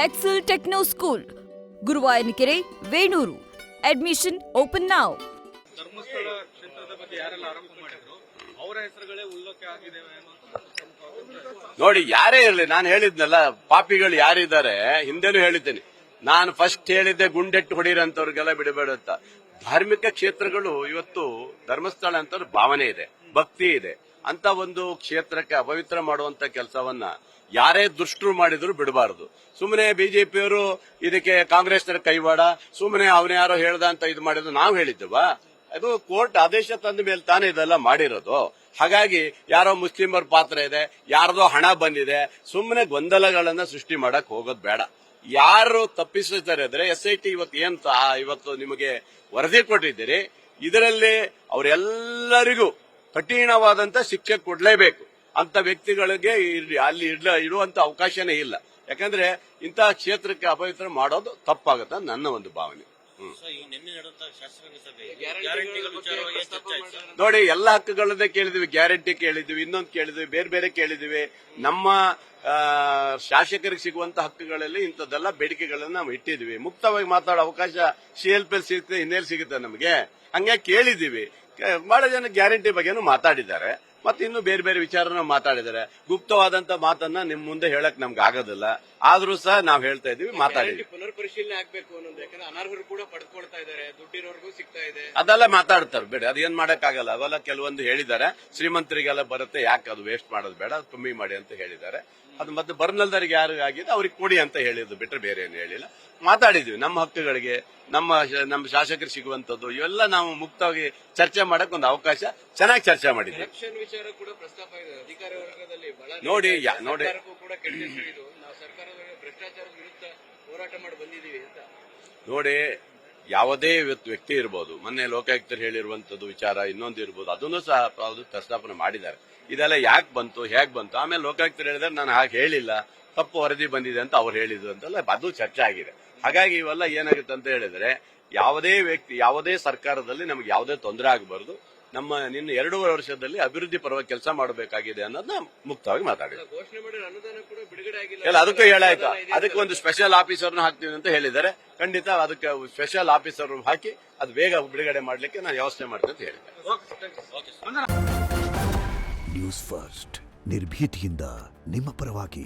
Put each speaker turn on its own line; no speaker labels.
Excel Techno School, Guruvayanakere, Venur. Admission open now.
Dharmasthala ಕ್ಷೇತ್ರದ ಬಗ್ಗೆ ಯಾರೆಲ್ಲ ಆರೋಪ ಮಾಡಿದ್ರು ಅವರ ಹೆಸರುಗಳೇ ಉಲ್ಲೋಕ ಆಗಿದೆ
ನೋಡಿ. ಯಾರೇ ಇರಲಿ, ನಾನು ಹೇಳಿದ್ನಲ್ಲ, ಪಾಪಿಗಳು ಯಾರಿದ್ದಾರೆ ಹಿಂದೆನೂ ಹೇಳಿದ್ದೇನೆ. ನಾನು ಫಸ್ಟ್ ಹೇಳಿದ್ದೆ ಗುಂಡೆಟ್ಟು ಹೊಡೀರಂತವ್ರಿಗೆಲ್ಲ ಬಿಡಬೇಡ ಅಂತ. ಧಾರ್ಮಿಕ ಕ್ಷೇತ್ರಗಳು ಇವತ್ತು ಧರ್ಮಸ್ಥಳ ಅಂತ ಭಾವನೆ ಇದೆ, ಭಕ್ತಿ ಇದೆ ಅಂತ ಒಂದು ಕ್ಷೇತ್ರಕ್ಕೆ ಅಪವಿತ್ರ ಮಾಡುವಂತ ಕೆಲಸವನ್ನ ಯಾರೇ ದುಷ್ಟರು ಮಾಡಿದ್ರು ಬಿಡಬಾರದು. ಸುಮ್ಮನೆ ಬಿಜೆಪಿಯವರು ಇದಕ್ಕೆ ಕಾಂಗ್ರೆಸ್ನ ಕೈವಾಡ, ಸುಮ್ಮನೆ ಅವನ ಯಾರೋ ಹೇಳ್ದ ಅಂತ ಇದು ಮಾಡಿದ್ರು. ನಾವು ಹೇಳಿದ್ದೇವಾ? ಅದು ಕೋರ್ಟ್ ಆದೇಶ ತಂದ ಮೇಲೆ ತಾನೇ ಇದೆಲ್ಲ ಮಾಡಿರೋದು. ಹಾಗಾಗಿ ಯಾರೋ ಮುಸ್ಲಿಮರ ಪಾತ್ರ ಇದೆ, ಯಾರದೋ ಹಣ ಬಂದಿದೆ, ಸುಮ್ಮನೆ ಗೊಂದಲಗಳನ್ನ ಸೃಷ್ಟಿ ಮಾಡಕ್ ಹೋಗೋದು ಬೇಡ. ಯಾರು ತಪ್ಪಿಸುತ್ತಾರೆ ಅಂದ್ರೆ SIT ಇವತ್ತು ನಿಮಗೆ ವರದಿ ಕೊಟ್ಟಿದ್ದೀರಿ, ಇದರಲ್ಲಿ ಅವರೆಲ್ಲರಿಗೂ ಕಠಿಣವಾದಂತ ಶಿಕ್ಷೆ ಕೊಡಲೇಬೇಕು. ಅಂತ ವ್ಯಕ್ತಿಗಳಿಗೆ ಅಲ್ಲಿ ಇಡುವಂತ ಅವಕಾಶನೇ ಇಲ್ಲ. ಯಾಕಂದ್ರೆ ಇಂತಹ ಕ್ಷೇತ್ರಕ್ಕೆ ಅಪವಿತ್ರ ಮಾಡೋದು ತಪ್ಪಾಗತ್ತ ನನ್ನ ಒಂದು ಭಾವನೆ. ನೋಡಿ, ಎಲ್ಲ ಹಕ್ಕುಗಳನ್ನೇ ಕೇಳಿದ್ವಿ, ಗ್ಯಾರಂಟಿ ಕೇಳಿದ್ವಿ, ಇನ್ನೊಂದು ಕೇಳಿದ್ವಿ, ಬೇರೆ ಬೇರೆ ಕೇಳಿದ್ವಿ. ನಮ್ಮ ಶಾಸಕರಿಗೆ ಸಿಗುವಂತ ಹಕ್ಕುಗಳಲ್ಲಿ ಇಂಥದ್ದೆಲ್ಲ ಬೇಡಿಕೆಗಳನ್ನ ನಾವು ಇಟ್ಟಿದ್ವಿ. ಮುಕ್ತವಾಗಿ ಮಾತಾಡೋ ಅವಕಾಶ CLP ಸಿಗುತ್ತೆ, ಹಿನ್ನೆಲೆ ಸಿಗುತ್ತೆ ನಮಗೆ. ಹಂಗೆ ಕೇಳಿದೀವಿ. ಬಹಳ ಜನ ಗ್ಯಾರಂಟಿ ಬಗ್ಗೆನೂ ಮಾತಾಡಿದ್ದಾರೆ, ಮತ್ತೆ ಇನ್ನು ಬೇರೆ ಬೇರೆ ವಿಚಾರನ ಮಾತಾಡಿದ್ದಾರೆ. ಗುಪ್ತವಾದಂತ ಮಾತನ್ನ ನಿಮ್ ಮುಂದೆ ಹೇಳಕ್ ನಮ್ಗೆ ಆಗೋದಿಲ್ಲ. ಆದ್ರೂ ಸಹ ನಾವ್ ಹೇಳ್ತಾ ಇದೀವಿ, ಮಾತಾಡಿದ್ವಿ.
ಪುನರ್ ಪರಿಶೀಲನೆ ಆಗ್ಬೇಕು ಅನ್ನೋದು, ಯಾಕಂದ್ರೆ ಅನರ್ಹರು ಕೂಡ ಪಡ್ಕೊಳ್ತಾ ಇದ್ದಾರೆ, ದುಡ್ಡಿರೋರ್ಗೂ ಸಿಗ್ತಾ ಇದೆ.
ಅದೆಲ್ಲ ಮಾತಾಡ್ತಾರೆ, ಬೇಡ, ಅದೇನ್ ಮಾಡಕ್ಕಾಗಲ್ಲ. ಅವೆಲ್ಲ ಕೆಲವೊಂದು ಹೇಳಿದ್ದಾರೆ, ಶ್ರೀಮಂತರಿಗೆಲ್ಲ ಬರುತ್ತೆ, ಯಾಕೆ ಅದು ವೇಸ್ಟ್ ಮಾಡೋದು ಬೇಡ, ಕಮ್ಮಿ ಮಾಡಿ ಅಂತ ಹೇಳಿದ್ದಾರೆ. ಅದು ಮತ್ತೆ ಬರ್ನಲ್ದರಿಗೆ ಯಾರು ಆಗಿದೆ ಅವ್ರಿಗೆ ಕೊಡಿ ಅಂತ ಹೇಳಿದ್ದು ಬಿಟ್ರೆ ಬೇರೆ ಏನು ಹೇಳಿಲ್ಲ. ಮಾತಾಡಿದ್ವಿ ನಮ್ಮ ಹಕ್ಕುಗಳಿಗೆ, ನಮ್ಮ ಶಾಸಕರಿಗೆ ಸಿಗುವಂತದ್ದು ಇವೆಲ್ಲ ನಾವು ಮುಕ್ತವಾಗಿ ಚರ್ಚೆ ಮಾಡಕ್ ಒಂದು ಅವಕಾಶ, ಚೆನ್ನಾಗಿ ಚರ್ಚೆ ಮಾಡಿದ್ವಿ.
ವಿಚಾರ ಕೂಡ ಪ್ರಸ್ತಾಪ ಇದೆ ಅಧಿಕಾರಿ ವರ್ಗದಲ್ಲಿ.
ನೋಡಿ
ಕೂಡ ಕೆಟ್ಟ ಇದು, ನಾವು ಸರ್ಕಾರದ ಭ್ರಷ್ಟಾಚಾರದ ವಿರುದ್ಧ ಹೋರಾಟ ಮಾಡಿ ಬಂದಿದ್ದೀವಿ ಅಂತ.
ನೋಡಿ, ಯಾವುದೇ ವ್ಯಕ್ತಿ ಇರಬಹುದು, ಮೊನ್ನೆ ಲೋಕಾಯುಕ್ತರು ಹೇಳಿರುವಂತದ್ದು ವಿಚಾರ ಇನ್ನೊಂದು ಇರಬಹುದು, ಅದನ್ನು ಸಹ ಪ್ರಸ್ತಾಪನೆ ಮಾಡಿದ್ದಾರೆ. ಇದೆಲ್ಲ ಯಾಕೆ ಬಂತು, ಹೇಗ್ ಬಂತು, ಆಮೇಲೆ ಲೋಕಾಯುಕ್ತರು ಹೇಳಿದ್ರೆ ನಾನು ಹಾಗೆ ಹೇಳಿಲ್ಲ, ತಪ್ಪು ವರದಿ ಬಂದಿದೆ ಅಂತ ಅವ್ರು ಹೇಳಿದ್ರು ಅಂತೆಲ್ಲ ಅದು ಚರ್ಚೆ ಆಗಿದೆ. ಹಾಗಾಗಿ ಇವೆಲ್ಲ ಏನಾಗುತ್ತೆ ಅಂತ ಹೇಳಿದ್ರೆ, ಯಾವುದೇ ವ್ಯಕ್ತಿ, ಯಾವುದೇ ಸರ್ಕಾರದಲ್ಲಿ ನಮಗೆ ಯಾವುದೇ ತೊಂದರೆ ಆಗಬಾರದು. ನಮ್ಮ ನಿನ್ನ 2.5 ವರ್ಷದಲ್ಲಿ ಅಭಿವೃದ್ಧಿ ಪರವಾಗಿ ಕೆಲಸ ಮಾಡಬೇಕಾಗಿದೆ ಅನ್ನೋದನ್ನ ಮುಕ್ತವಾಗಿ ಮಾತಾಡಿದ್ರು.
ಘೋಷಣೆ ಮಾಡಿದ ಅನುದಾನ ಕೂಡ ಬಿಡುಗಡೆ ಆಗಿಲ್ಲ.
ಇಲ್ಲ, ಅದಕ್ಕೂ ಹೇಳಾಯ್ತಾ, ಅದಕ್ಕೆ ಒಂದು ಸ್ಪೆಷಲ್ ಆಫೀಸರ್ನ ಹಾಕ್ತೀವಿ ಅಂತ ಹೇಳಿದ್ದಾರೆ. ಖಂಡಿತ ಅದಕ್ಕೆ ಸ್ಪೆಷಲ್ ಆಫೀಸರ್ ಹಾಕಿ ಅದು ಬೇಗ ಬಿಡುಗಡೆ ಮಾಡಲಿಕ್ಕೆ ನಾನು ವ್ಯವಸ್ಥೆ ಮಾಡ್ತೀನಿ ಅಂತ ಹೇಳಿದ್ದೆ.
ನ್ಯೂಸ್ ಫಸ್ಟ್, ನಿರ್ಭೀತಿಯಿಂದ ನಿಮ್ಮ ಪರವಾಗಿ.